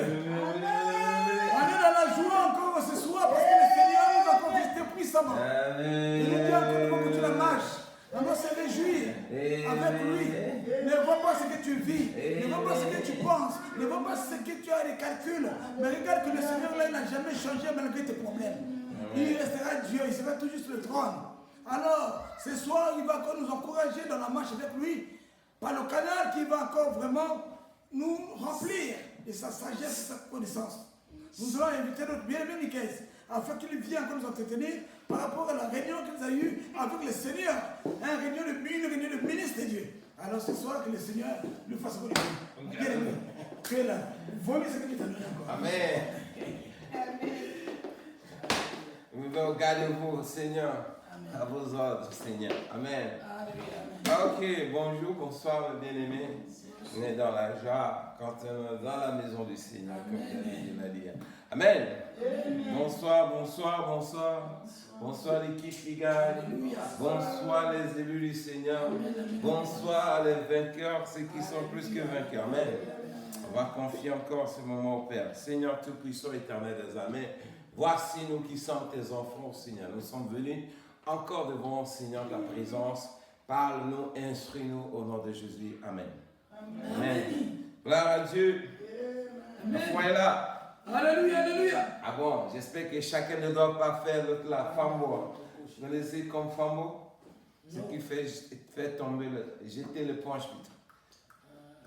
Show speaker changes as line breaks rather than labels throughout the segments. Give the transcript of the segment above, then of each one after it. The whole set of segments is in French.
Dieu. On est dans la joie encore ce soir parce que le Seigneur nous a encore visité puissamment. Il nous dit encore de continuer la marche. On doit se réjouir avec lui. Ne vois pas ce que tu vis, ne vois pas ce que tu penses, ne vois pas ce que tu as des calculs. Mais regarde que le Seigneur là, il n'a jamais changé malgré tes problèmes. Il restera Dieu, il sera toujours sur le trône. Alors, ce soir, il va encore nous encourager dans la marche avec lui, par le canal qui va encore vraiment nous remplir de sa sagesse et de sa connaissance. Nous allons inviter notre bien-aimé Nicaise, afin qu'il vienne encore nous entretenir par rapport à la réunion qu'il a eue avec le Seigneur, une réunion de ministre de Dieu. Alors ce soir, que le Seigneur nous fasse connaître. Bien-aimé, tu es là. Voyez ce que tu t'as donné encore.
Amen. Nous devons garder vous, Seigneur, à vos ordres, Seigneur. Amen. Ok, bonjour, bonsoir, mes bien-aimés. On est dans la joie quand on est dans la maison du Seigneur, comme il a dit. Amen. Bonsoir, bonsoir, bonsoir. Bonsoir l'équipe qui gagne. Bonsoir les élus du Seigneur. Bonsoir les vainqueurs, ceux qui sont plus que vainqueurs. Amen. On va confier encore ce moment au Père. Seigneur Tout-Puissant, éternel des armées, voici nous qui sommes tes enfants, Seigneur. Nous sommes venus encore devant, Seigneur, ta présence. Parle-nous, instruis-nous au nom de Jésus. Amen. Amen. Gloire à Dieu. La foi est là.
Alléluia, alléluia.
Ah bon, j'espère que chacun ne doit pas faire l'autre là. Fambo. Vous connaissez comme Fambo? Ce qui fait tomber, jeter l'éponge, putain.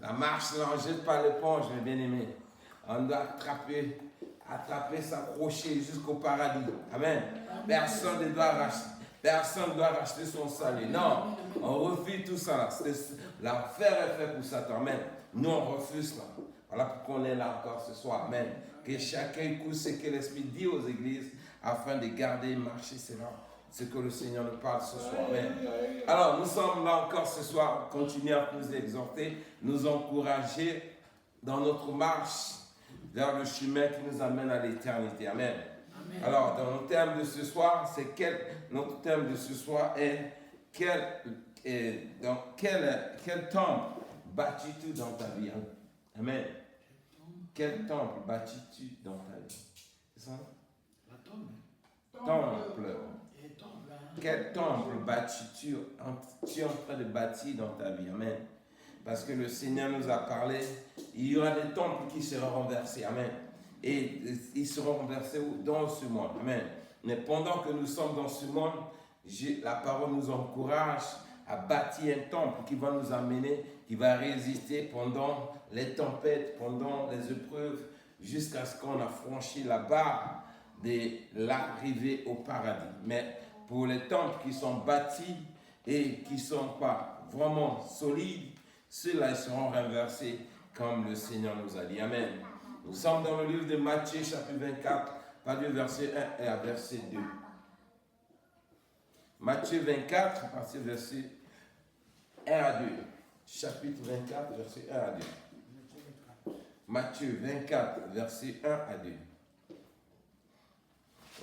La marche, là, on ne jette pas l'éponge, mes bien-aimés. On doit attraper, s'accrocher jusqu'au paradis. Amen. Personne ne doit racheter. Personne ne doit racheter son salut. Non, on refuse tout ça. L'affaire est faite pour Satan. Amen. Nous, on refuse ça. Voilà pourquoi on est là encore ce soir. Amen. Que chacun écoute ce que l'Esprit dit aux églises afin de garder et marcher selon ce que le Seigneur nous parle ce soir. Amen. Alors, nous sommes là encore ce soir. Continuer à nous exhorter, nous encourager dans notre marche vers le chemin qui nous amène à l'éternité. Amen. Alors, dans notre thème de ce soir, notre thème de ce soir est dans quel temple bâtis-tu dans ta vie? Amen. Quel temple bâtis-tu dans ta vie? C'est ça?
La tombe.
Temple. Quel temple bâtis-tu es en train de bâtir dans ta vie? Amen. Parce que le Seigneur nous a parlé, il y aura des temples qui seront renversés. Amen. Et ils seront renversés dans ce monde. Amen. Mais pendant que nous sommes dans ce monde, la parole nous encourage à bâtir un temple qui va nous amener, qui va résister pendant les tempêtes, pendant les épreuves, jusqu'à ce qu'on a franchi la barre de l'arrivée au paradis. Mais pour les temples qui sont bâtis et qui ne sont pas vraiment solides, ceux-là seront renversés comme le Seigneur nous a dit. Amen. Nous sommes dans le livre de Matthieu, chapitre 24, par du verset 1 et à verset 2. Matthieu 24, à partir du verset 1 à 2. Chapitre 24, verset 1 à 2. Matthieu 24, verset 1 à 2.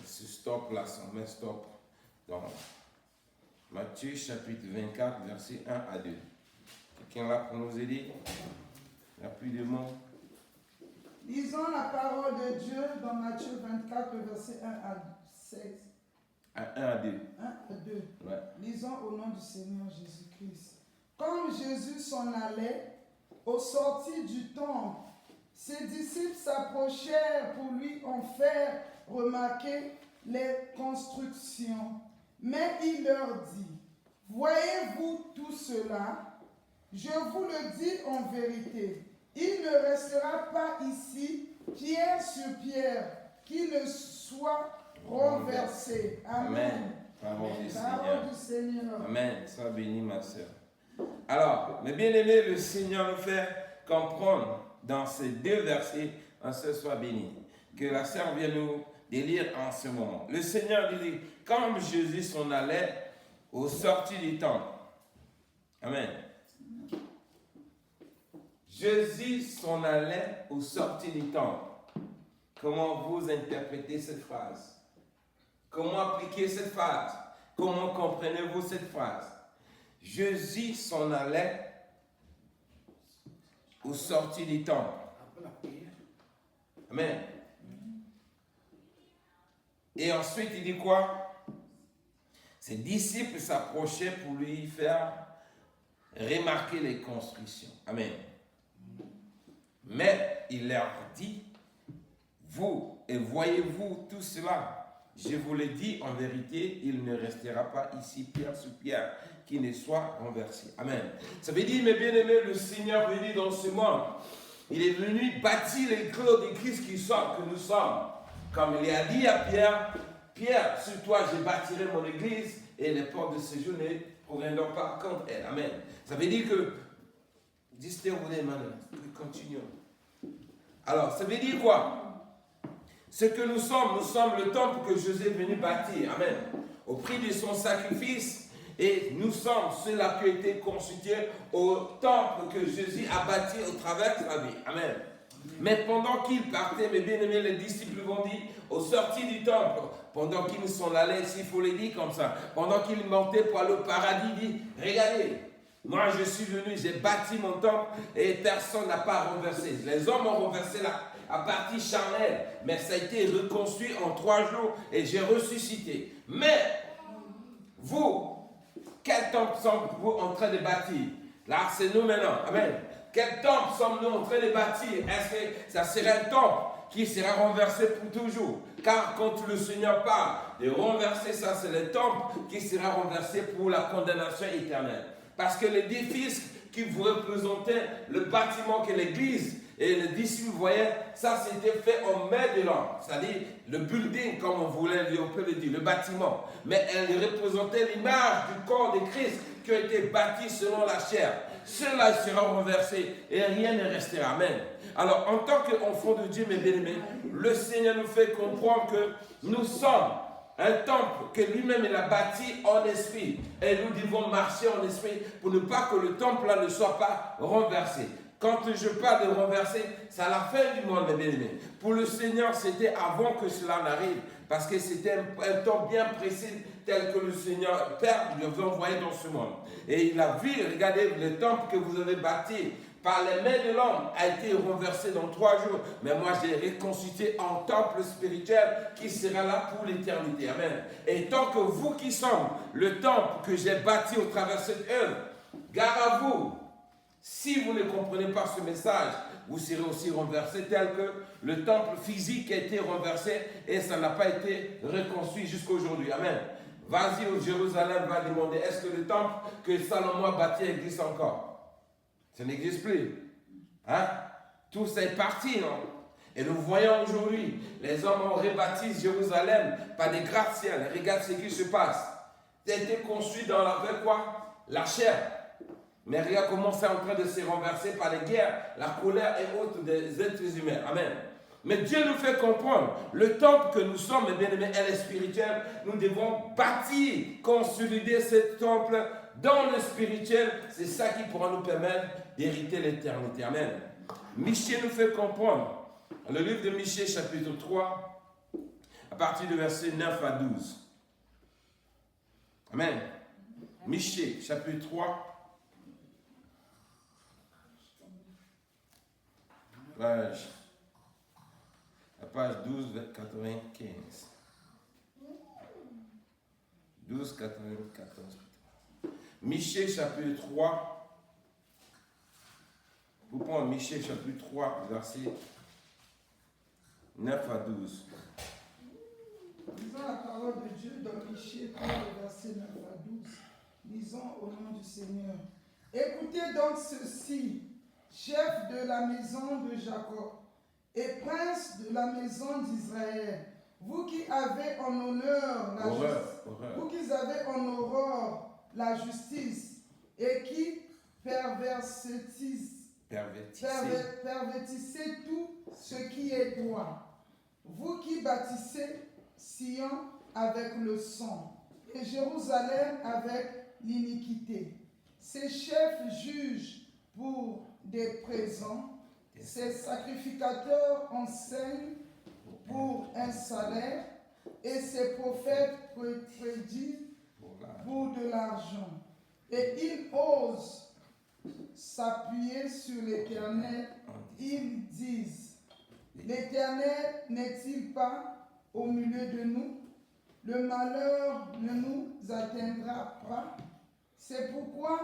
Ce stop là, ça met stop. Donc, Matthieu, chapitre 24, verset 1 à 2. Quelqu'un là pour nous aider? Il n'y a plus de mots.
Lisons la parole de Dieu dans Matthieu 24, verset 1 à 16.
1 à 2.
1 à 2.
Ouais.
Lisons au nom du Seigneur Jésus-Christ. Comme Jésus s'en allait, au sortir du temple, ses disciples s'approchèrent pour lui en faire remarquer les constructions. Mais il leur dit, « Voyez-vous tout cela? Je vous le dis en vérité. Il ne restera pas ici, pierre sur pierre, qui ne soit renversé. » Amen.
Parole du
Parole du Seigneur.
Amen. Sois béni, ma soeur. Alors, mes bien-aimés, le Seigneur nous fait comprendre dans ces deux versets, en ce soit béni, que la sœur vient nous lire en ce moment. Le Seigneur dit, comme Jésus s'en allait au sortir du temple. Amen. Jésus s'en allait au sortir du temple. Comment vous interprétez cette phrase? Comment appliquer cette phrase? Comment comprenez-vous cette phrase? Jésus s'en allait au sortir du temple. Amen. Et ensuite, il dit quoi? Ses disciples s'approchaient pour lui faire remarquer les constructions. Amen. Mais il leur dit, vous, et voyez-vous tout cela? Je vous le dis en vérité, il ne restera pas ici pierre sur pierre qui ne soit renversé. Amen. Ça veut dire, mes bien-aimés, le Seigneur venu dans ce monde, il est venu bâtir les clous de Christ que nous sommes. Comme il a dit à Pierre, Pierre, sur toi je bâtirai mon église et les portes de ce jour ne proviendront pas contre elle. Amen. Ça veut dire que, dites-vous maintenant, continuons. Alors, ça veut dire quoi? Ce que nous sommes le temple que Jésus est venu bâtir. Amen. Au prix de son sacrifice, et nous sommes ceux-là qui ont été constitués au temple que Jésus a bâti au travers de sa vie. Amen. Mais pendant qu'ils partaient, mes bien-aimés, les disciples vont dire, au sortir du temple, pendant qu'ils sont allés, s'il faut les dire comme ça, pendant qu'ils montaient pour aller au paradis, il dit, regardez, moi je suis venu, j'ai bâti mon temple et personne n'a pas renversé. Les hommes ont renversé la partie charnelle, mais ça a été reconstruit en 3 jours et j'ai ressuscité. Mais vous, quel temple sommes-vous en train de bâtir? Là, c'est nous maintenant. Amen. Quel temple sommes-nous en train de bâtir? Est-ce que ça serait un temple qui sera renversé pour toujours? Car quand le Seigneur parle de renverser ça, c'est le temple qui sera renversé pour la condamnation éternelle. Parce que l'édifice qui vous représentait, le bâtiment que l'Église et les disciples voyaient, ça c'était fait en main de l'homme. C'est-à-dire le building, comme on peut le dire, le bâtiment. Mais elle représentait l'image du corps de Christ qui a été bâti selon la chair. Cela sera renversé et rien ne restera. Amen. Alors, en tant qu'enfants de Dieu, mes bien-aimés, le Seigneur nous fait comprendre que nous sommes un temple que lui-même il a bâti en esprit. Et nous devons marcher en esprit pour ne pas que le temple là ne soit pas renversé. Quand je parle de renverser, c'est à la fin du monde, mes bien-aimés. Pour le Seigneur, c'était avant que cela n'arrive. Parce que c'était un temps bien précis, tel que le Seigneur Père lui avait envoyé dans ce monde. Et il a vu, regardez, le temple que vous avez bâti par les mains de l'homme a été renversé dans 3 jours. Mais moi, j'ai reconstitué en temple spirituel qui sera là pour l'éternité. Amen. Et tant que vous qui sommes le temple que j'ai bâti au travers de cette œuvre, gare à vous. Si vous ne comprenez pas ce message, vous serez aussi renversé tel que le temple physique a été renversé et ça n'a pas été reconstruit jusqu'à aujourd'hui. Amen. Vas-y au Jérusalem, va demander, est-ce que le temple que Salomon a bâti existe encore? Ça n'existe plus. Hein? Tout ça est parti, non? Et nous voyons aujourd'hui, les hommes ont rebâti Jérusalem par des gratte-ciel. Regarde ce qui se passe. Ça a été construit avec quoi? La chair. Mais regarde comment c'est en train de se renverser par les guerres, la colère et autres des êtres humains. Amen. Mais Dieu nous fait comprendre, le temple que nous sommes, mes bien-aimés, elle est spirituelle. Nous devons bâtir, consolider ce temple dans le spirituel. C'est ça qui pourra nous permettre d'hériter l'éternité. Amen. Michée nous fait comprendre, le livre de Michée, chapitre 3, à partir du verset 9 à 12. Amen. Michée, chapitre 3. La page 12, 95. 12, 94. Michée, chapitre 3. Vous prenez Michée, chapitre 3, verset 9 à 12.
Lisons la parole de Dieu dans Michée 3, verset 9 à 12. Lisons au nom du Seigneur. Écoutez donc ceci, chef de la maison de Jacob et prince de la maison d'Israël, vous qui avez en honneur la justice, vous qui avez en horreur la justice et qui pervertissez tout ce qui est droit, vous qui bâtissez Sion avec le sang et Jérusalem avec l'iniquité. Ces chefs jugent pour des présents, ces sacrificateurs enseignent pour un salaire et ces prophètes prédisent pour de l'argent. Et ils osent s'appuyer sur l'Éternel. Ils disent, L'Éternel n'est-il pas au milieu de nous? Le malheur ne nous atteindra pas. C'est pourquoi,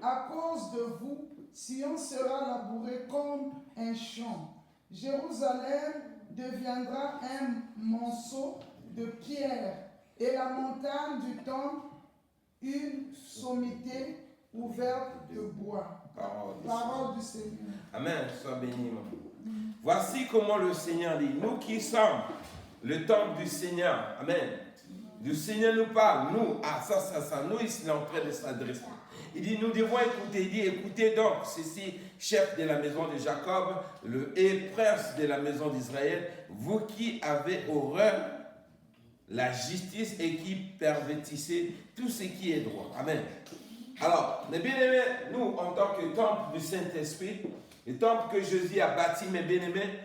à cause de vous, Sion sera labouré comme un champ. Jérusalem deviendra un monceau de pierre et la montagne du temple une sommité ouverte de bois. Parole du Seigneur.
Amen. Sois béni. Voici comment le Seigneur dit. Nous qui sommes le temple du Seigneur. Amen. Le Seigneur nous parle. Nous, nous, il est en train de s'adresser. Il dit, nous devons écouter. Il dit, écoutez donc, ceci, chef de la maison de Jacob, et prince de la maison d'Israël, vous qui avez horreur la justice et qui pervertissez tout ce qui est droit. Amen. Alors, mes bien-aimés, nous, en tant que temple du Saint-Esprit, le temple que Jésus a bâti, mes bien-aimés,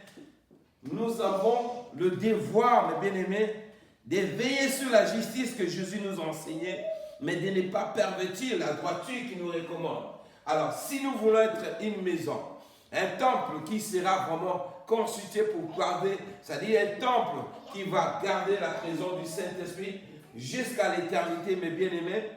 nous avons le devoir, mes bien-aimés, de veiller sur la justice que Jésus nous a enseignée, mais de ne pas pervertir la droiture qu'il nous recommande. Alors, si nous voulons être une maison, un temple qui sera vraiment constitué pour garder, c'est-à-dire un temple qui va garder la présence du Saint-Esprit jusqu'à l'éternité, mes bien-aimés,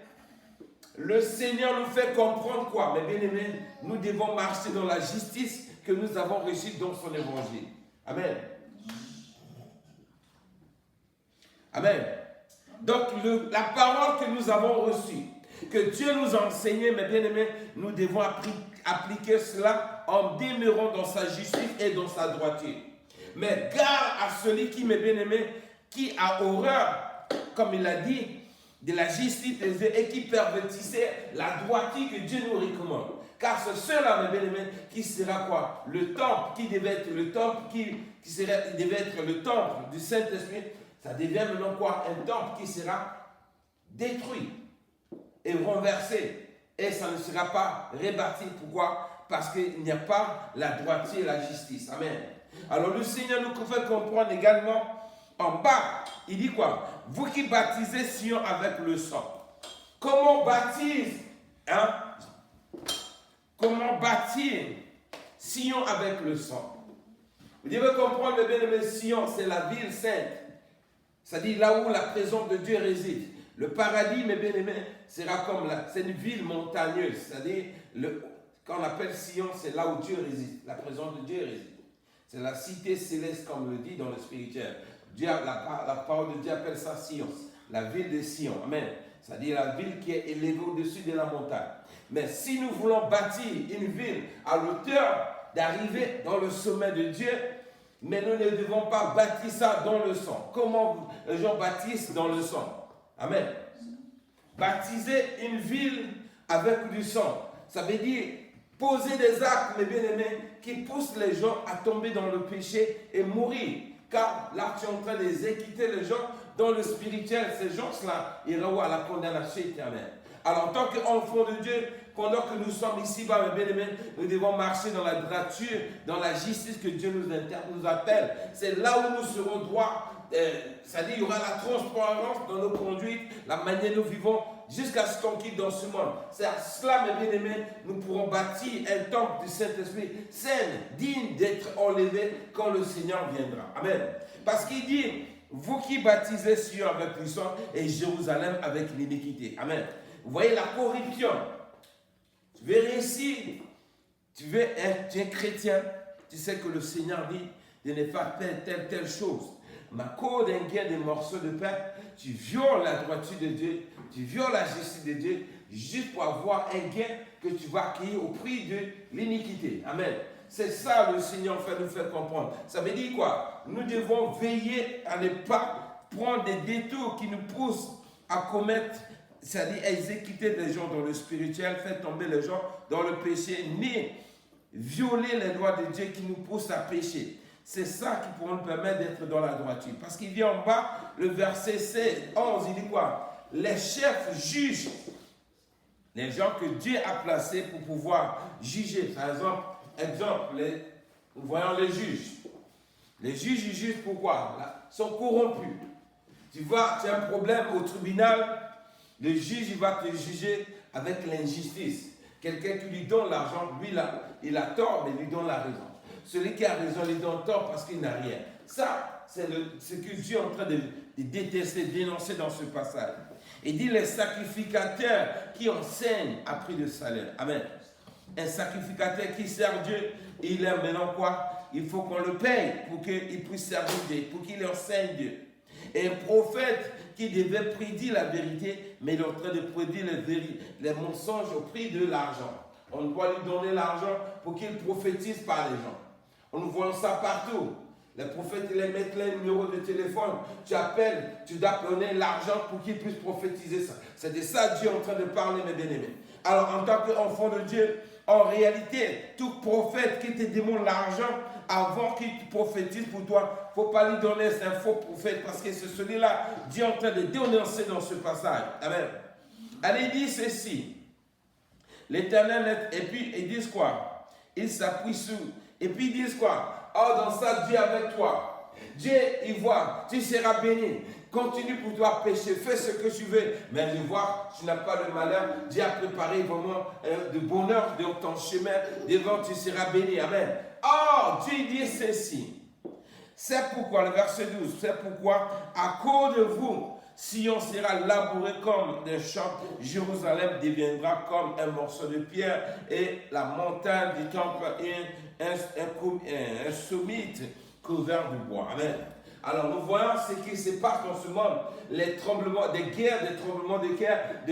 le Seigneur nous fait comprendre quoi, mes bien-aimés? Nous devons marcher dans la justice que nous avons reçue dans son évangile. Amen. Amen. Donc, la parole que nous avons reçue, que Dieu nous a enseignée, mes bien-aimés, nous devons appliquer cela en demeurant dans sa justice et dans sa droiture. Mais garde à celui qui, mes bien-aimés, qui a horreur, comme il a dit, de la justice et qui pervertissait la droiture que Dieu nous recommande. Car c'est cela, mes bien-aimés, qui sera quoi? Le temple, qui devait être le temple, devait être le temple du Saint-Esprit. Ça devient maintenant quoi? Un temple qui sera détruit et renversé. Et ça ne sera pas rebâti. Pourquoi? Parce qu'il n'y a pas la droiture et la justice. Amen. Alors le Seigneur nous fait comprendre également en bas, il dit quoi? Vous qui baptisez Sion avec le sang. Comment baptise, comment bâtir Sion avec le sang? Vous devez comprendre, mes bien-aimés, Sion, c'est la ville sainte. C'est-à-dire là où la présence de Dieu réside. Le paradis, mes bien-aimés, sera comme là. C'est une ville montagneuse. C'est-à-dire, quand on appelle Sion, c'est là où Dieu réside. La présence de Dieu réside. C'est la cité céleste, comme on le dit dans le spirituel. La parole de Dieu appelle ça Sion. La ville de Sion. Amen. C'est-à-dire la ville qui est élevée au-dessus de la montagne. Mais si nous voulons bâtir une ville à l'auteur d'arriver dans le sommet de Dieu, mais nous ne devons pas bâtir ça dans le sang. Comment les gens bâtissent dans le sang? Amen. Baptiser une ville avec du sang, ça veut dire poser des actes, mes bien-aimés, qui poussent les gens à tomber dans le péché et mourir. Car là, tu es en train d'exécuter les gens dans le spirituel. Ces gens-là iront à la condamnation éternelle. Alors, en tant qu'enfants de Dieu, pendant que nous sommes ici-bas, mes bien-aimés, nous devons marcher dans la droiture, dans la justice que Dieu nous appelle. C'est là où nous serons droits. C'est-à-dire, il y aura la transparence dans nos conduites, la manière dont nous vivons, jusqu'à ce qu'on quitte dans ce monde. C'est à cela, mes bien-aimés, nous pourrons bâtir un temple du Saint-Esprit saint, digne d'être enlevé quand le Seigneur viendra. Amen. Parce qu'il dit, vous qui baptisez Sion avec le sang et Jérusalem avec l'iniquité. Amen. Vous voyez la corruption. Tu veux réussir, tu es chrétien, tu sais que le Seigneur dit de ne pas faire telle chose. Mais à cause d'un gain de morceaux de pain, tu violes la droiture de Dieu, tu violes la justice de Dieu, juste pour avoir un gain que tu vas acquérir au prix de l'iniquité. Amen. C'est ça le Seigneur nous fait comprendre. Ça veut dire quoi? Nous devons veiller à ne pas prendre des détours qui nous poussent à commettre, c'est-à-dire exécuter des gens dans le spirituel, faire tomber les gens dans le péché, ni violer les lois de Dieu qui nous poussent à pécher. C'est ça qui pourra nous permettre d'être dans la droiture. Parce qu'il vient en bas, le verset 11, il dit quoi? Les chefs jugent les gens que Dieu a placés pour pouvoir juger. Par exemple, nous voyons les juges. Les juges, ils jugent pourquoi? Ils sont corrompus. Tu vois, tu as un problème au tribunal, le juge, il va te juger avec l'injustice. Quelqu'un qui lui donne l'argent, lui, il a tort, mais lui donne la raison. Celui qui a raison, il est dans le tort parce qu'il n'a rien. Ça, c'est ce que Dieu est en train de détester, dénoncer dans ce passage. Il dit les sacrificateurs qui enseignent a pris de salaire. Amen. Un sacrificateur qui sert Dieu, il aime maintenant quoi? Il faut qu'on le paye pour qu'il puisse servir Dieu, pour qu'il enseigne Dieu. Et un prophète qui devait prédire la vérité, mais il est en train de prédire les mensonges au prix de l'argent. On doit lui donner l'argent pour qu'il prophétise par les gens. Nous voyons ça partout. Les prophètes, ils mettent les numéros de téléphone. Tu appelles, tu dois donner l'argent pour qu'ils puissent prophétiser ça. C'est de ça Dieu est en train de parler, mes bien-aimés. Alors, en tant qu'enfant de Dieu, en réalité, tout prophète qui te demande l'argent avant qu'il te prophétise pour toi, il ne faut pas lui donner, c'est un faux prophète, parce que c'est celui-là, Dieu est en train de dénoncer dans ce passage. Amen. Allez, il dit ceci. L'Éternel, et puis ils disent quoi? Ils s'appuient sur. Et puis ils disent quoi? Oh, dans ça, Dieu est avec toi. Dieu, il voit, tu seras béni. Continue pour toi pécher, fais ce que tu veux. Mais je vois, tu n'as pas le malheur. Dieu a préparé vraiment de bonheur dans ton chemin. Devant, tu seras béni. Amen. Oh, Dieu dit ceci. C'est pourquoi, le verset 12, c'est pourquoi, à cause de vous, Sion sera labouré comme des champs, Jérusalem deviendra comme un morceau de pierre, et la montagne du temple un sommet couvert de bois. Amen. Alors nous voyons ce qui se passe dans ce monde. Les tremblements des guerres, des tremblements de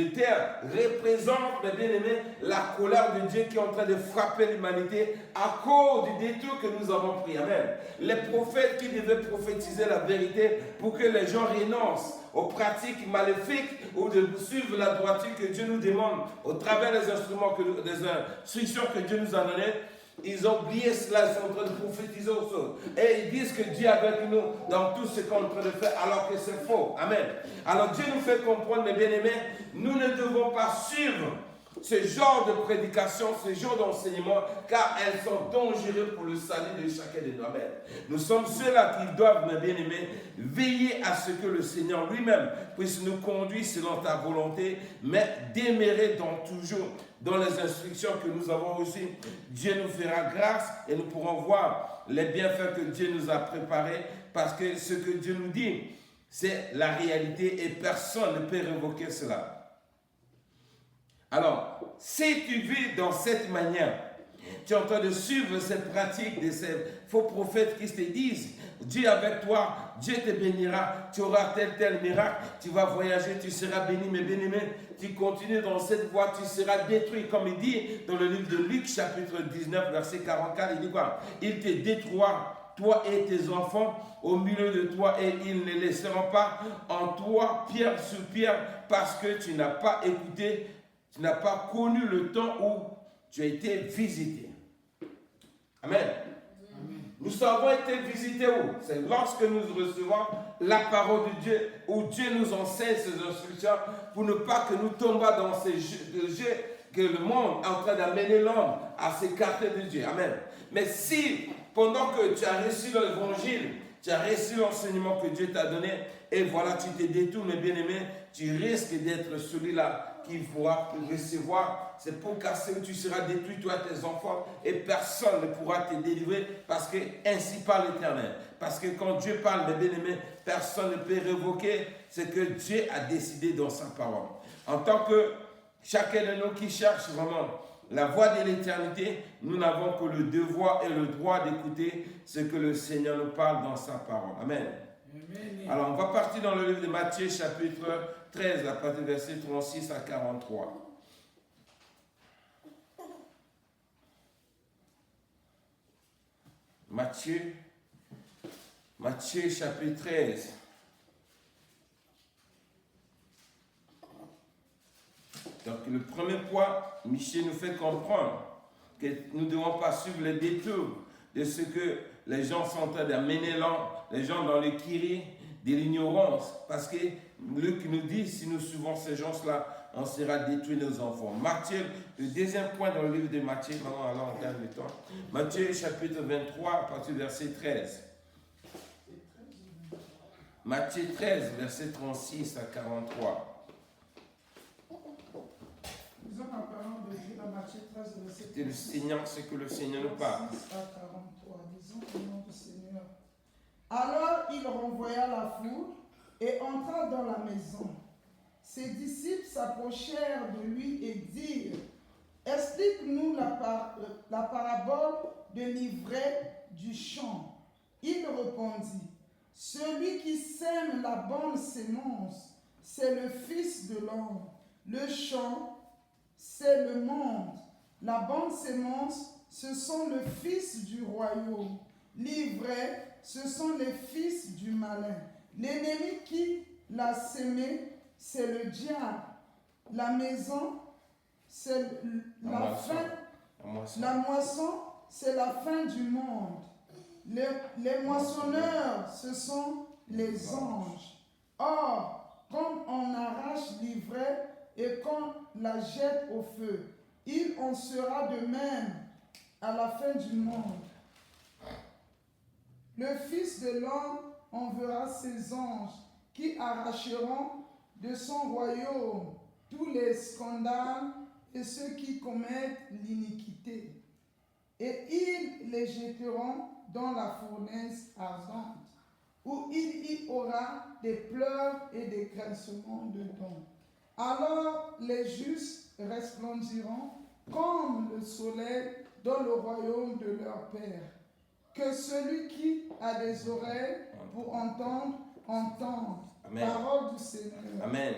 terre représentent, mes bien-aimés, la colère de Dieu qui est en train de frapper l'humanité à cause du détour que nous avons pris. Amen. Les prophètes qui devaient prophétiser la vérité pour que les gens renoncent aux pratiques maléfiques ou de suivre la droiture que Dieu nous demande au travers des instruments, des instructions que Dieu nous a données. Ils ont oublié cela, ils sont en train de prophétiser aux autres. Et ils disent que Dieu est avec nous dans tout ce qu'on est en train de faire, alors que c'est faux. Amen. Alors Dieu nous fait comprendre, mes bien-aimés, nous ne devons pas suivre ce genre de prédication, ce genre d'enseignement, car elles sont dangereuses pour le salut de chacun de nous. Amen. Nous sommes ceux-là qui doivent, mes bien-aimés, veiller à ce que le Seigneur lui-même puisse nous conduire selon ta volonté, mais demeurer dans les instructions que nous avons reçues. Dieu nous fera grâce et nous pourrons voir les bienfaits que Dieu nous a préparés, parce que ce que Dieu nous dit, c'est la réalité et personne ne peut révoquer cela. Alors, si tu vis dans cette manière, tu es en train de suivre cette pratique de ces faux prophètes qui te disent Dieu est avec toi, Dieu te bénira, tu auras tel miracle, tu vas voyager, tu seras béni, mes bien-aimés, tu continues dans cette voie, tu seras détruit, comme il dit dans le livre de Luc, chapitre 19, verset 44, il dit quoi? Il te détruira, toi et tes enfants, au milieu de toi, et ils ne laisseront pas en toi pierre sur pierre, parce que tu n'as pas écouté, tu n'as pas connu le temps où tu as été visité. Amen. Nous avons été visités où? C'est lorsque nous recevons la parole de Dieu, où Dieu nous enseigne ses instructions pour ne pas que nous tombions dans ces jeux que le monde est en train d'amener l'homme à s'écarter de Dieu. Amen. Mais si, pendant que tu as reçu l'évangile, tu as reçu l'enseignement que Dieu t'a donné, et voilà, tu te détournes, mes bien-aimés, tu risques d'être celui-là qui pourra recevoir. C'est pour casser où tu seras détruit, toi et tes enfants, et personne ne pourra te délivrer, parce que ainsi parle l'Éternel. Parce que quand Dieu parle, mes bien-aimés, personne ne peut révoquer ce que Dieu a décidé dans sa parole. En tant que chacun de nous qui cherche vraiment la voie de l'éternité, nous n'avons que le devoir et le droit d'écouter ce que le Seigneur nous parle dans sa parole. Amen. Amen. Alors, on va partir dans le livre de Matthieu, chapitre 13, à partir du verset 36 à 43. Matthieu, chapitre 13. Donc, le premier point, Michel nous fait comprendre que nous ne devons pas suivre les détours de ce que les gens sont en train d'amener les gens dans le kiri de l'ignorance. Parce que Luc nous dit, si nous suivons ces gens-là, on sera détruit nos enfants. Matthieu, le deuxième point dans le livre de Matthieu, maintenant alors on gagne le temps. Matthieu chapitre 23, à partir du verset 13. Matthieu 13, verset 36 à 43.
Vous Lisons la parole de Dieu dans Matthieu 13, verset 36.
C'est le Seigneur, c'est que le Seigneur nous parle.
36 à 43. Disons au nom du Seigneur. Alors il renvoya la foule et entra dans la maison. Ses disciples s'approchèrent de lui et dirent: Explique-nous la parabole de l'ivraie du champ. Il répondit: Celui qui sème la bonne sémence, c'est le Fils de l'homme. Le champ, c'est le monde. La bonne sémence, ce sont les fils du royaume. L'ivraie, ce sont les fils du malin. L'ennemi qui l'a sémé, c'est le diable. La maison, c'est la fin. La moisson, c'est la fin du monde. Les moissonneurs, ce sont les anges. Or, comme on arrache l'ivraie et qu'on la jette au feu, il en sera de même à la fin du monde. Le Fils de l'homme enverra ses anges qui arracheront de son royaume tous les scandales et ceux qui commettent l'iniquité. Et ils les jetteront dans la fournaise ardente, où il y aura des pleurs et des grincements de dents. Alors les justes resplendiront comme le soleil dans le royaume de leur Père. Que celui qui a des oreilles pour entendre, entende.
Amen.
Parole du Seigneur.
Amen.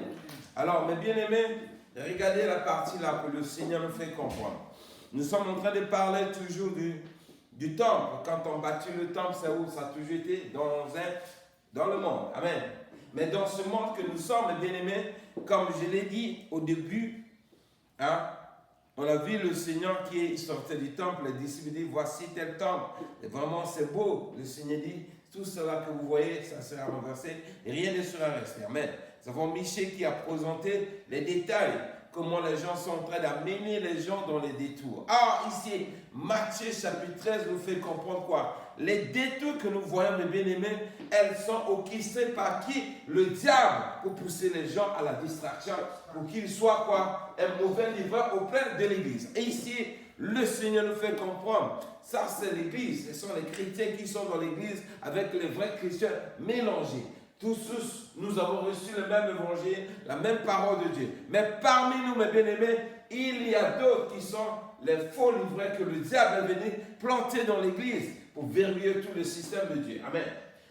Alors, mes bien-aimés, regardez la partie là que le Seigneur nous fait comprendre. Nous sommes en train de parler toujours du temple. Quand on bâtit le temple, c'est où ça a toujours été dans le monde. Amen. Mais dans ce monde que nous sommes, mes bien-aimés, comme je l'ai dit au début, on a vu le Seigneur qui sortait du temple, les disciples disent: voici tel temple. Et vraiment, c'est beau. Le Seigneur dit: tout cela que vous voyez, ça sera renversé et rien ne sera resté. Amen. Nous avons Michel qui a présenté les détails, comment les gens sont en train d'amener les gens dans les détours. Ah, ici, Matthieu chapitre 13 nous fait comprendre quoi? Les détours que nous voyons, mes bien-aimés, elles sont orchestrées par qui? Le diable, pour pousser les gens à la distraction, pour qu'ils soient quoi? Un mauvais livreur auprès de l'église. Et ici, le Seigneur nous fait comprendre, ça c'est l'église, ce sont les chrétiens qui sont dans l'église avec les vrais chrétiens mélangés. Tous nous avons reçu le même évangile, la même parole de Dieu. Mais parmi nous, mes bien-aimés, il y a d'autres qui sont les faux livreurs que le diable est venu planter dans l'église pour verrouiller tout le système de Dieu. Amen.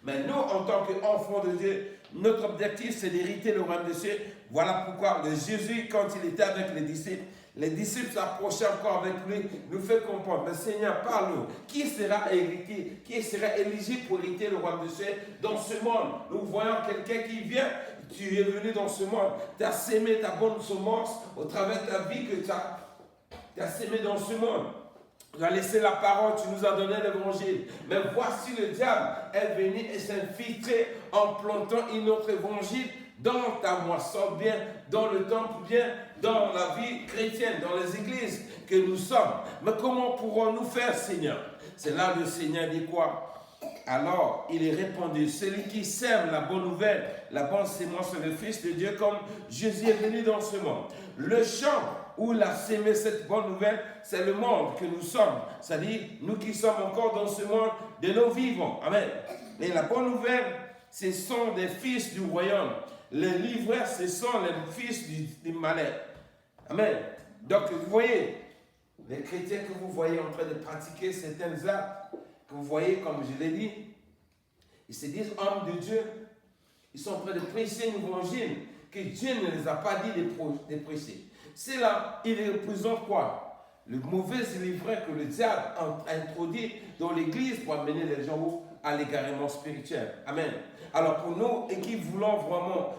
Mais nous, en tant qu'enfants de Dieu, notre objectif, c'est d'hériter le royaume des cieux. Voilà pourquoi le Jésus, quand il était avec les disciples s'approchaient encore avec lui, nous fait comprendre: mais Seigneur, parle-nous. Qui sera hérité, qui sera éligible pour hériter le royaume des cieux dans ce monde? Nous voyons quelqu'un qui vient. Tu es venu dans ce monde, tu as sémé ta bonne semence au travers de ta vie que tu as sémé dans ce monde. Tu as laissé la parole, tu nous as donné l'évangile. Mais voici le diable est venu et s'infiltrer en plantant un autre évangile dans ta moisson, bien dans le temple, bien dans la vie chrétienne, dans les églises que nous sommes. Mais comment pourrons-nous faire, Seigneur? C'est là le Seigneur dit quoi? Alors, il est répondu: celui qui sème la bonne nouvelle, la bonne sémence, c'est le Fils de Dieu, comme Jésus est venu dans ce monde. Le champ où il a sémé cette bonne nouvelle, c'est le monde que nous sommes. C'est-à-dire, nous qui sommes encore dans ce monde de nos vivants. Amen. Et la bonne nouvelle, ce sont des fils du royaume. Les livreurs, ce sont les fils du malin. Amen. Donc, vous voyez, les chrétiens que vous voyez en train de pratiquer certains actes, que vous voyez, comme je l'ai dit, ils se disent hommes de Dieu. Ils sont en train de prêcher un évangile que Dieu ne les a pas dit de prêcher. C'est là, il représente quoi? Le mauvais livreur que le diable a introduit dans l'église pour amener les gens à l'égarement spirituel. Amen. Alors pour nous, et qui voulons vraiment,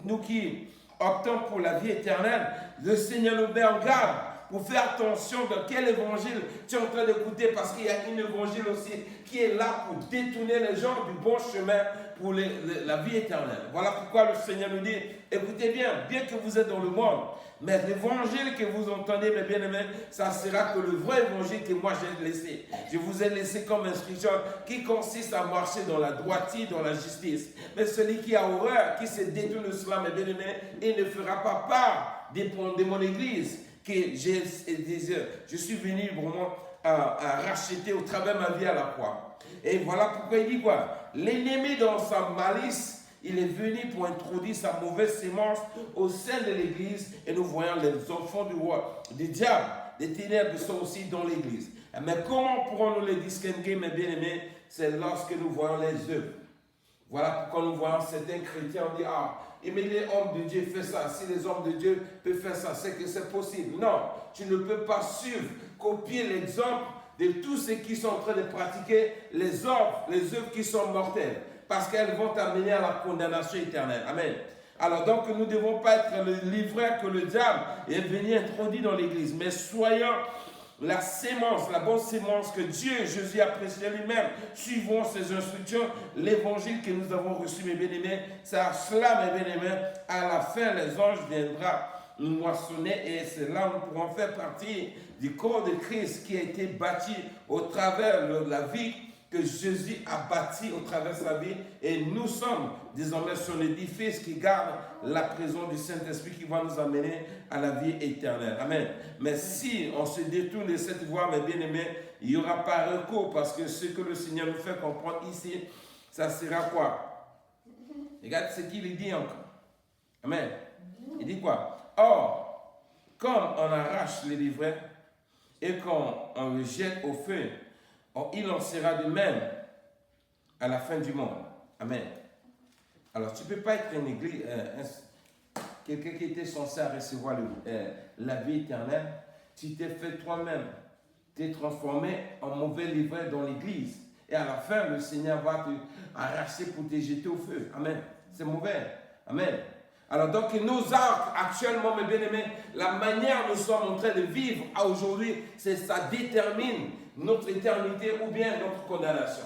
nous qui optons pour la vie éternelle, le Seigneur nous met en garde pour faire attention de quel évangile tu es en train d'écouter, parce qu'il y a un évangile aussi qui est là pour détourner les gens du bon chemin pour la vie éternelle. Voilà pourquoi le Seigneur nous dit: écoutez bien que vous êtes dans le monde, mais l'évangile que vous entendez, mes bien-aimés, ça sera que le vrai évangile que moi j'ai laissé. Je vous ai laissé comme instruction qui consiste à marcher dans la droiture, dans la justice. Mais celui qui a horreur, qui se détourne de cela, mes bien-aimés, il ne fera pas part de mon église que je suis venu vraiment à racheter au travers de ma vie à la croix. Et voilà pourquoi il dit quoi? L'ennemi dans sa malice, il est venu pour introduire sa mauvaise sémence au sein de l'église et nous voyons les enfants du roi, du diable, des ténèbres sont aussi dans l'église. Mais comment pourrons-nous les distinguer, mes bien-aimés? C'est lorsque nous voyons les œuvres. Voilà pourquoi nous voyons certains chrétiens dire, ah, mais les hommes de Dieu font ça. Si les hommes de Dieu peuvent faire ça, c'est que c'est possible. Non, tu ne peux pas suivre, copier l'exemple de tous ceux qui sont en train de pratiquer les œuvres qui sont mortelles. Parce qu'elles vont t'amener à la condamnation éternelle. Amen. Alors donc, nous ne devons pas être le livret que le diable est venu introduire dans l'église. Mais soyons la sémence, la bonne sémence que Dieu, Jésus a prêché lui-même. Suivons ses instructions, l'évangile que nous avons reçu, mes bien-aimés. C'est à cela, mes bien-aimés, à la fin, les anges viendront nous moissonner et c'est là où nous pourrons faire partie du corps de Christ qui a été bâti au travers de la vie que Jésus a bâti au travers de sa vie et nous sommes désormais son édifice qui garde la présence du Saint-Esprit qui va nous amener à la vie éternelle. Amen. Mais si on se détourne de cette voie, mes bien-aimés, il n'y aura pas recours parce que ce que le Seigneur nous fait comprendre ici, ça sera quoi? Regarde ce qu'il dit encore. Amen. Il dit quoi? Or, comme on arrache les livrets et qu'on le jette au feu, il en sera de même à la fin du monde. Amen. Alors, tu ne peux pas être une église, quelqu'un qui était censé recevoir la vie éternelle. Tu t'es fait toi-même, tu es transformé en mauvais livret dans l'église. Et à la fin, le Seigneur va te arracher pour te jeter au feu. Amen. C'est mauvais. Amen. Alors donc nos arcs actuellement, mes bien-aimés, la manière dont nous sommes en train de vivre aujourd'hui, ça détermine notre éternité ou bien notre condamnation.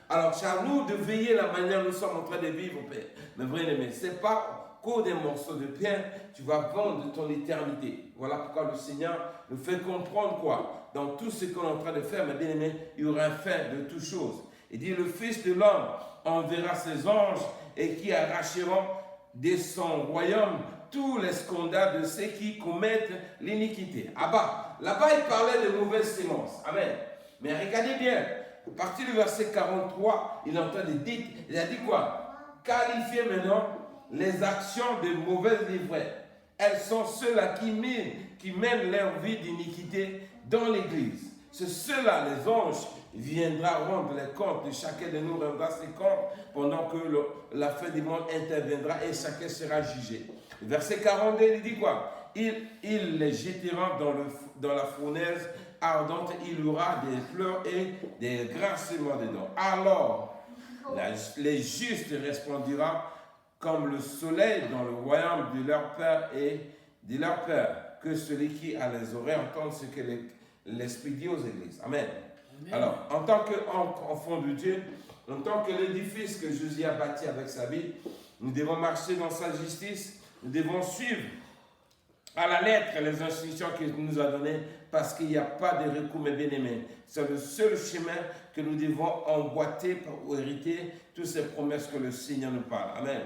Alors c'est à nous de veiller la manière dont nous sommes en train de vivre, Père. Mais bien-aimés, ce n'est pas qu'au des morceaux de pain, tu vas vendre ton éternité. Voilà pourquoi le Seigneur nous fait comprendre quoi? Dans tout ce qu'on est en train de faire, mes bien-aimés, il y aura un fin de toutes choses. Il dit, le Fils de l'homme enverra ses anges et qui arracheront de son royaume tous les scandales de ceux qui commettent l'iniquité. Là-bas, il parlait de mauvaises sémences. Amen. Mais regardez bien, à partir du verset 43, il est en train de dire, il a dit quoi? Qualifiez maintenant les actions de mauvaises livrets. Elles sont ceux-là qui mènent leur vie d'iniquité dans l'église. C'est ceux-là, les anges, viendra rendre les comptes de chacun de nous, rendra ses comptes pendant que la fin du monde interviendra et chacun sera jugé. Verset 42, il dit quoi? Il les jettera dans la fournaise ardente, il y aura des pleurs et des grincements dedans. Alors, les justes resplendiront comme le soleil dans le royaume de leur Père et de leur Père. Que celui qui a les oreilles entende ce que l'Esprit dit aux églises. Amen. Amen. Alors, en tant qu'enfant de Dieu, en tant que l'édifice que Jésus a bâti avec sa vie, nous devons marcher dans sa justice, nous devons suivre à la lettre les instructions qu'il nous a données parce qu'il n'y a pas de recours, mes bien-aimés. C'est le seul chemin que nous devons emboîter pour hériter toutes ces promesses que le Seigneur nous parle. Amen.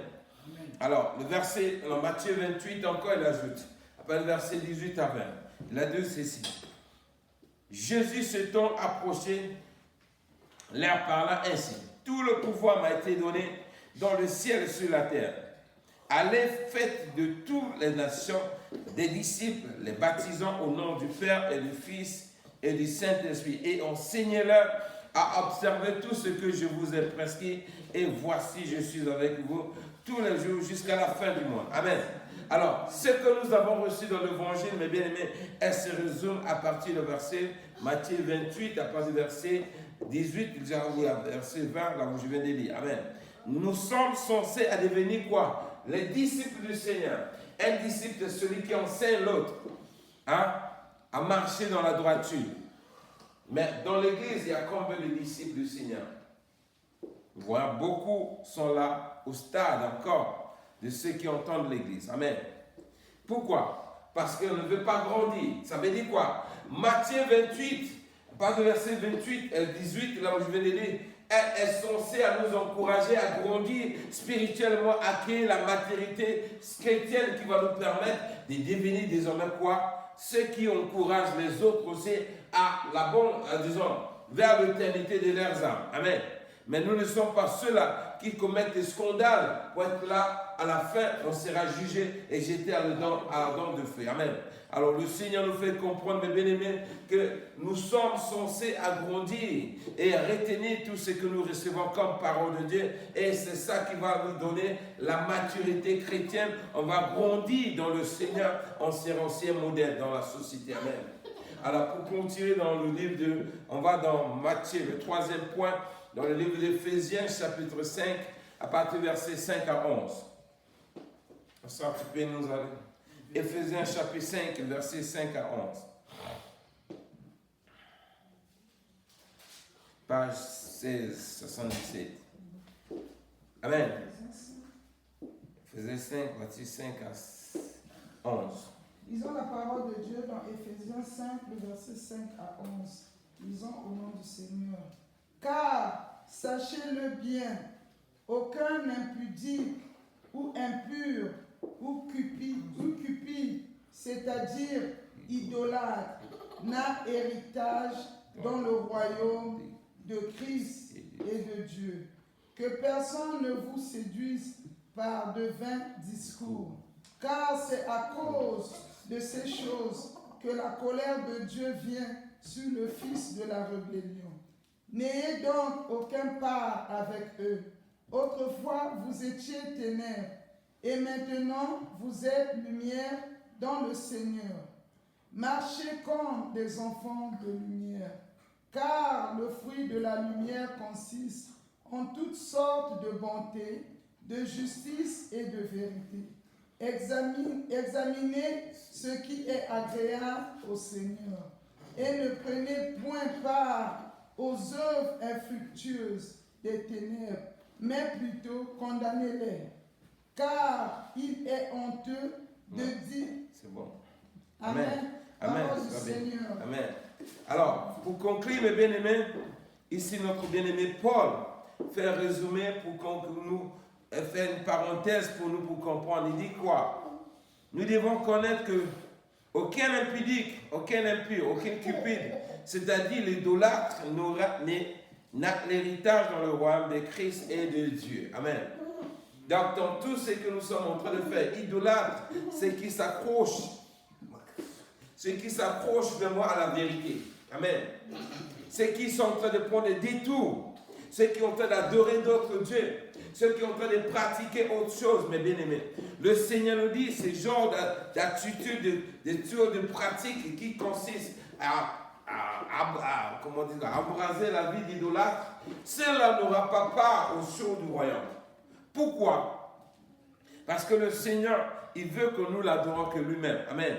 Amen. Alors, le verset, dans Matthieu 28, encore il ajoute, après le verset 18 à 20, il a dit ceci. Jésus s'étant approché, leur parla ainsi. Tout le pouvoir m'a été donné dans le ciel et sur la terre. Allez, faites de toutes les nations des disciples, les baptisant au nom du Père et du Fils et du Saint-Esprit, et enseignez-leur à observer tout ce que je vous ai prescrit, et voici, je suis avec vous tous les jours jusqu'à la fin du monde. Amen. Alors, ce que nous avons reçu dans l'évangile, mes bien-aimés, elle se résume à partir du verset Matthieu 28, à partir du verset 18, verset 20, là où je viens de lire. Amen. Nous sommes censés à devenir quoi? Les disciples du Seigneur. Un disciple, c'est celui qui enseigne l'autre à marcher dans la droiture. Mais dans l'église, il y a combien de disciples du Seigneur? Voilà, beaucoup sont là au stade encore de ceux qui entendent l'église. Amen. Pourquoi? Parce qu'on ne veut pas grandir. Ça veut dire quoi? Matthieu 28, pas de verset 28 et 18, là où je viens de lire, Elle est censée à nous encourager à grandir spirituellement, à acquérir la maturité chrétienne qui va nous permettre de devenir désormais quoi? Ceux qui encouragent les autres aussi à la bonne, disons, vers l'éternité de leurs âmes. Amen. Mais nous ne sommes pas ceux-là qui commettent des scandales pour être là, à la fin, on sera jugé et jeté à l'ardent de feu. Amen. Alors le Seigneur nous fait comprendre, mes bien-aimés, que nous sommes censés agrandir et retenir tout ce que nous recevons comme parole de Dieu. Et c'est ça qui va nous donner la maturité chrétienne. On va grandir dans le Seigneur, on sera aussi un modèle dans la société. Amen. Alors pour continuer dans le livre de... On va dans Matthieu, le 3e point, dans le livre d'Éphésiens, chapitre 5, à partir du verset 5 à 11. Ça, tu peux nous aller. Éphésiens chapitre 5, verset 5 à 11. Page 16, 77. Amen. Éphésiens 5, verset 5 à 11.
Lisons la parole de Dieu dans Éphésiens 5, le verset 5 à 11. Lisons au nom du Seigneur. Car, sachez-le bien, aucun impudique ou impur ou cupide, c'est-à-dire idolâtre, n'a héritage dans le royaume de Christ et de Dieu. Que personne ne vous séduise par de vains discours, car c'est à cause de ces choses que la colère de Dieu vient sur le fils de la rébellion. N'ayez donc aucun part avec eux. Autrefois, vous étiez ténèbres, et maintenant, vous êtes lumière dans le Seigneur. Marchez comme des enfants de lumière, car le fruit de la lumière consiste en toutes sortes de bonté, de justice et de vérité. Examinez ce qui est agréable au Seigneur, et ne prenez point part aux œuvres infructueuses des ténèbres, mais plutôt condamnez-les. Car il est honteux de dire...
C'est bon.
Amen.
Amen.
Parole du Seigneur.
Amen. Alors, pour conclure, mes bien-aimés, ici notre bien-aimé Paul fait un résumé pour nous faire une parenthèse pour nous pour comprendre. Il dit quoi? Nous devons connaître que aucun impudique, aucun impur, aucun cupide, c'est-à-dire l'idolâtre, n'a l'héritage dans le royaume de Christ et de Dieu. Amen. Donc, dans tout ce que nous sommes en train de faire, idolâtre, c'est qui s'accroche vraiment à la vérité. Amen. Ceux qui sont en train de prendre des détours, ceux qui sont en train d'adorer d'autres dieux, ceux qui sont en train de pratiquer autre chose, mes bien-aimés. Le Seigneur nous dit, ce genre d'attitude, de pratique qui consiste à embraser la vie d'idolâtre, cela n'aura pas part au sceau du royaume. Pourquoi? Parce que le Seigneur, il veut que nous l'adorons que lui-même. Amen.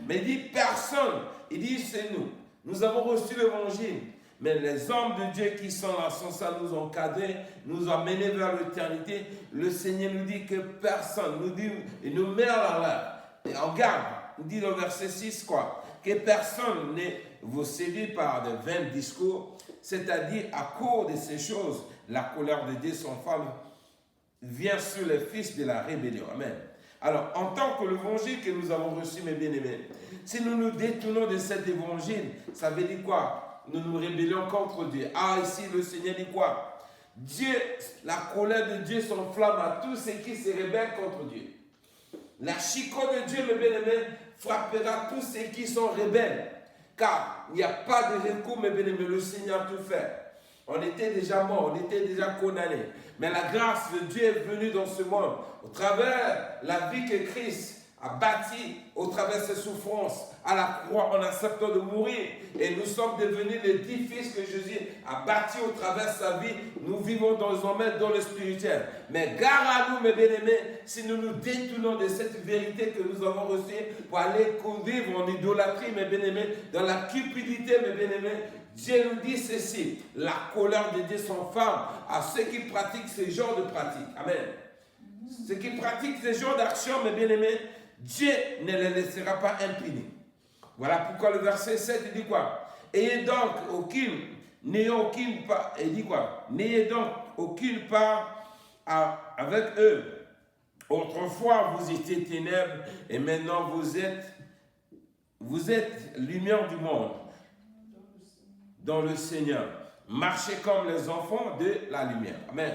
Mais il dit personne, il dit c'est nous. Nous avons reçu l'évangile. Mais les hommes de Dieu qui sont là, sont ça nous encadrer, nous amener vers l'éternité. Le Seigneur nous dit que personne, nous dit, il nous met en garde. Il dit dans le verset 6 quoi, que personne ne vous séduit par de vains discours, c'est-à-dire à cause de ces choses, la colère de Dieu, son femme, vient sur les fils de la rébellion. Amen. Alors, en tant que l'évangile que nous avons reçu, mes bien-aimés, si nous nous détournons de cet évangile, ça veut dire quoi? Nous nous rébellons contre Dieu. Ah, ici, le Seigneur dit quoi? Dieu, la colère de Dieu s'enflamme à tous ceux qui se rebellent contre Dieu. La chicotte de Dieu, mes bien-aimés, frappera tous ceux qui sont rebelles. Car il n'y a pas de recours, mes bien-aimés, le Seigneur a tout fait. On était déjà morts, on était déjà condamnés. Mais la grâce de Dieu est venue dans ce monde au travers la vie que Christ a bâtie, au travers de ses souffrances, à la croix en acceptant de mourir. Et nous sommes devenus les 10 fils que Jésus a bâtis au travers de sa vie. Nous vivons dans le spirituel. Mais gare à nous, mes bien-aimés, si nous nous détournons de cette vérité que nous avons reçue pour aller vivre en idolâtrie, mes bien-aimés, dans la cupidité, mes bien-aimés. Dieu nous dit ceci, la colère de Dieu s'enflamme à ceux qui pratiquent ce genre de pratiques. Amen. Ceux qui pratiquent ce genre d'action, mes bien-aimés, Dieu ne les laissera pas impunis. Voilà pourquoi le verset 7 dit quoi? Ayez donc aucune n'ayez aucune part, il dit quoi? N'ayez donc aucune part avec eux. Autrefois, vous étiez ténèbres et maintenant vous êtes lumière du monde dans le Seigneur. Marchez comme les enfants de la lumière. Amen.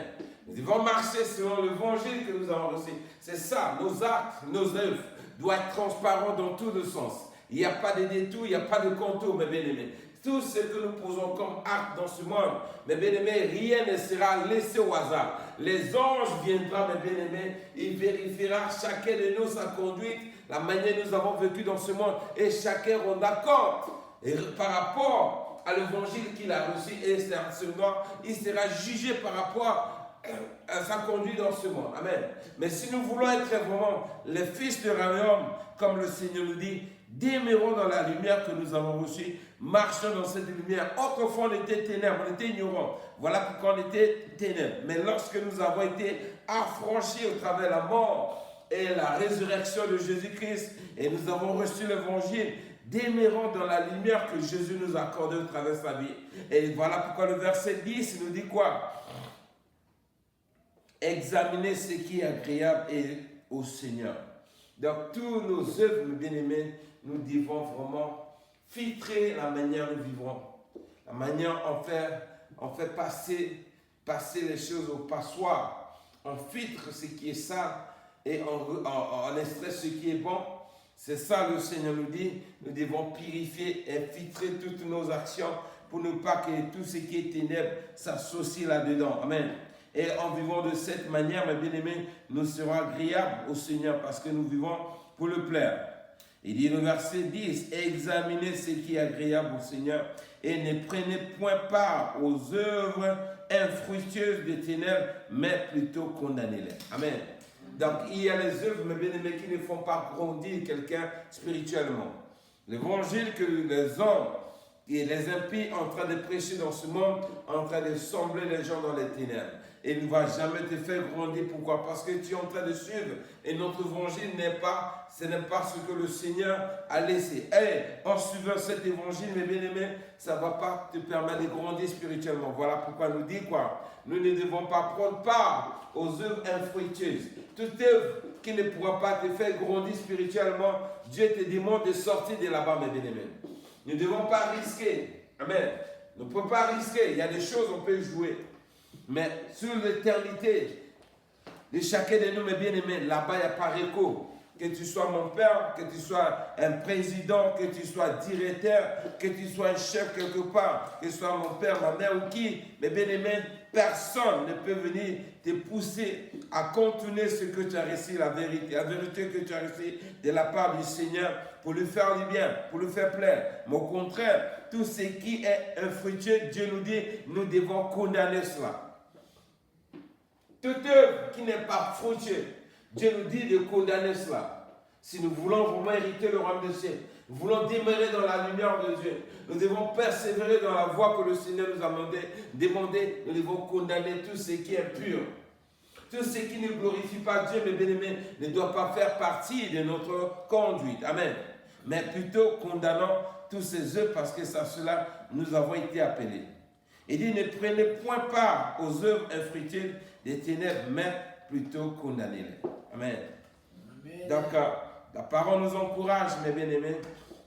Nous devons marcher selon l'évangile que nous avons reçu. C'est ça, nos actes, nos œuvres doivent être transparents dans tous les sens. Il n'y a pas de détour, il n'y a pas de contour, mes bien-aimés. Tout ce que nous posons comme acte dans ce monde, mes bien-aimés, rien ne sera laissé au hasard. Les anges viendront, mes bien-aimés, il vérifiera chacun de nous sa conduite, la manière dont nous avons vécu dans ce monde, et chacun rendra compte par rapport à l'évangile qu'il a reçu, et seulement il sera jugé par rapport à sa conduite dans ce monde. Amen. Mais si nous voulons être vraiment les fils de royaume, comme le Seigneur nous dit, demeurons dans la lumière que nous avons reçue, marchons dans cette lumière. Autrefois, on était ténèbres, on était ignorants. Voilà pourquoi on était ténèbres. Mais lorsque nous avons été affranchis au travers de la mort et la résurrection de Jésus-Christ, et nous avons reçu l'évangile, demeurons dans la lumière que Jésus nous a accordée au travers de sa vie. Et voilà pourquoi le verset 10 nous dit quoi? Examinez ce qui est agréable au Seigneur. Donc, tous nos œuvres, mes bien-aimés, nous devons vraiment filtrer la manière dont nous vivons. La manière on fait passer les choses au passoire. On filtre ce qui est sale et on extrait ce qui est bon. C'est ça le Seigneur nous dit. Nous devons purifier et filtrer toutes nos actions pour ne pas que tout ce qui est ténèbres s'associe là-dedans. Amen. Et en vivant de cette manière, mes bien-aimés, nous serons agréables au Seigneur parce que nous vivons pour le plaire. Il dit le verset 10, examinez ce qui est agréable au Seigneur et ne prenez point part aux œuvres infructueuses des ténèbres, mais plutôt condamnez-les. Amen. Donc il y a les œuvres, mes bien-aimés, qui ne font pas grandir quelqu'un spirituellement. L'évangile que les hommes et les impies en train de prêcher dans ce monde, en train de sembler les gens dans les ténèbres. Et il ne va jamais te faire grandir. Pourquoi? Parce que tu es en train de suivre. Et notre évangile ce n'est pas ce que le Seigneur a laissé. Et en suivant cet évangile, mes bien-aimés, ça ne va pas te permettre de grandir spirituellement. Voilà pourquoi nous dit quoi? Nous ne devons pas prendre part aux œuvres infructueuses. Toute œuvre qui ne pourra pas te faire grandir spirituellement, Dieu te demande de sortir de là-bas, mes bien-aimés. Nous ne devons pas risquer. Amen. On ne peut pas risquer. Il y a des choses on peut jouer. Mais sur l'éternité de chacun de nous, mes bien-aimés, là-bas, il n'y a pas réco. Que tu sois mon père, que tu sois un président, que tu sois directeur, que tu sois un chef quelque part, que tu sois mon père, ma mère ou qui, mes bien-aimés, personne ne peut venir te pousser à contourner ce que tu as reçu, la vérité que tu as reçue de la part du Seigneur pour lui faire du bien, pour lui faire plaire. Mais au contraire, tout ce qui est infructueux, Dieu nous dit, nous devons condamner cela. Toute œuvre qui n'est pas fructueuse, Dieu nous dit de condamner cela. Si nous voulons vraiment hériter le royaume des cieux, nous voulons demeurer dans la lumière de Dieu, nous devons persévérer dans la voie que le Seigneur nous a demandé, nous devons condamner tout ce qui est pur. Tout ce qui ne glorifie pas Dieu, mes bien-aimés, ne doit pas faire partie de notre conduite. Amen. Mais plutôt condamnons tous ces œuvres parce que c'est à cela nous avons été appelés. Il dit, ne prenez point part aux œuvres infructueuses des ténèbres, mais plutôt condamnez-les. Amen. Donc, la parole nous encourage, mes bien-aimés,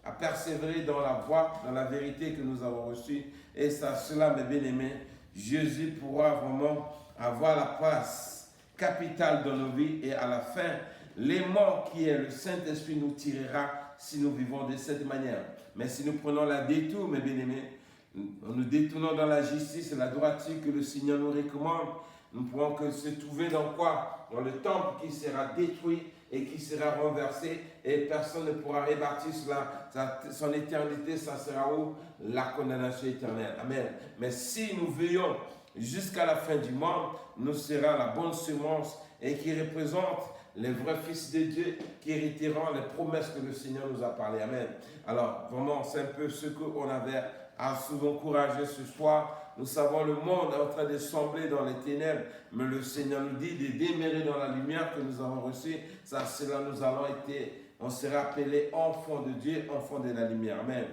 à persévérer dans la voie, dans la vérité que nous avons reçue. Et c'est à cela, mes bien-aimés, Jésus pourra vraiment avoir la place capitale dans nos vies. Et à la fin, l'aimant qui est le Saint-Esprit nous tirera si nous vivons de cette manière. Mais si nous prenons la détour, mes bien-aimés, nous détournons dans la justice et la droiture que le Seigneur nous recommande, nous pourrons que se trouver dans quoi? Dans le temple qui sera détruit et qui sera renversé et personne ne pourra rebâtir cela. Son éternité, ça sera où? La condamnation éternelle. Amen. Mais si nous veillons jusqu'à la fin du monde, nous serons la bonne semence et qui représente les vrais fils de Dieu qui hériteront les promesses que le Seigneur nous a parlé. Amen. Alors, vraiment, c'est un peu ce qu'on avait à nous encourager ce soir. Nous savons le monde est en train de sombrer dans les ténèbres, mais le Seigneur nous dit de demeurer dans la lumière que nous avons reçue. Ça, c'est là nous allons être, on sera appelés enfants de Dieu, enfants de la lumière. Amen.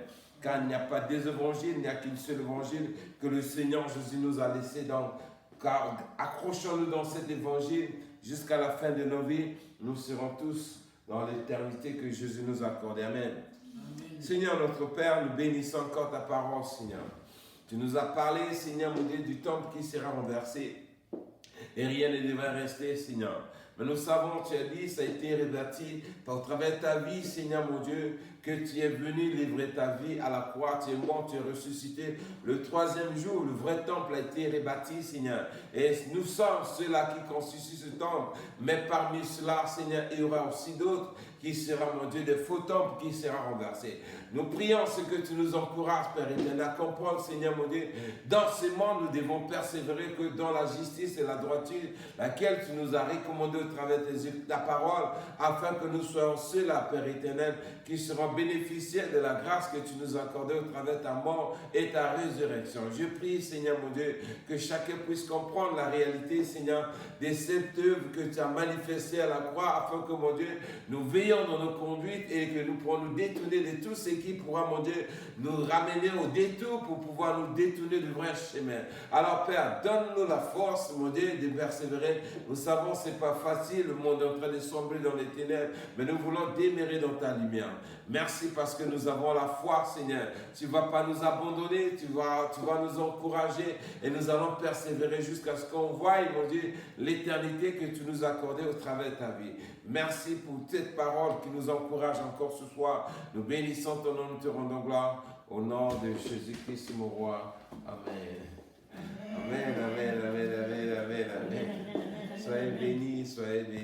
car il n'y a pas des évangiles, il n'y a qu'une seule évangile que le Seigneur Jésus nous a laissé. Donc, car accrochons-nous dans cet évangile jusqu'à la fin de nos vies. Nous serons tous dans l'éternité que Jésus nous a accordée. Amen. Amen. Seigneur notre Père, nous bénissons encore ta parole, Seigneur. Tu nous as parlé, Seigneur mon Dieu, du temple qui sera renversé. Et rien ne devrait rester, Seigneur. Mais nous savons, tu as dit, ça a été rebâti par travers ta vie, Seigneur mon Dieu, que tu es venu livrer ta vie à la croix, tu es mort, tu es ressuscité. Le troisième jour, le vrai temple a été rebâti, Seigneur. Et nous sommes ceux-là qui constituent ce temple. Mais parmi ceux-là, Seigneur, il y aura aussi d'autres qui sera, mon Dieu, des faux temples qui sera renversé. Nous prions ce que tu nous encourages, Père éternel, à comprendre, Seigneur, mon Dieu, dans ce monde, nous devons persévérer que dans la justice et la droiture, laquelle tu nous as recommandé au travers de ta parole, afin que nous soyons ceux-là, Père éternel, qui seront bénéficiaires de la grâce que tu nous as accordée au travers de ta mort et ta résurrection. Je prie, Seigneur, mon Dieu, que chacun puisse comprendre la réalité, Seigneur, de cette œuvre que tu as manifestée à la croix, afin que, mon Dieu, nous veillons dans nos conduites et que nous pourrons nous détourner de tout ce qui pourra, mon Dieu, nous ramener au détour pour pouvoir nous détourner du vrai chemin. Alors, Père, donne-nous la force, mon Dieu, de persévérer. Nous savons que ce n'est pas facile, le monde est en train de sombrer dans les ténèbres, mais nous voulons demeurer dans ta lumière. Merci parce que nous avons la foi, Seigneur. Tu ne vas pas nous abandonner, tu vas nous encourager et nous allons persévérer jusqu'à ce qu'on voie, mon Dieu, l'éternité que tu nous as accordée au travers de ta vie. Merci pour cette parole qui nous encourage encore ce soir. Nous bénissons ton nom, nous te rendons gloire. Au nom de Jésus-Christ, mon roi. Amen. Amen, amen, amen, amen, amen, amen. Soyez bénis, soyez bénis.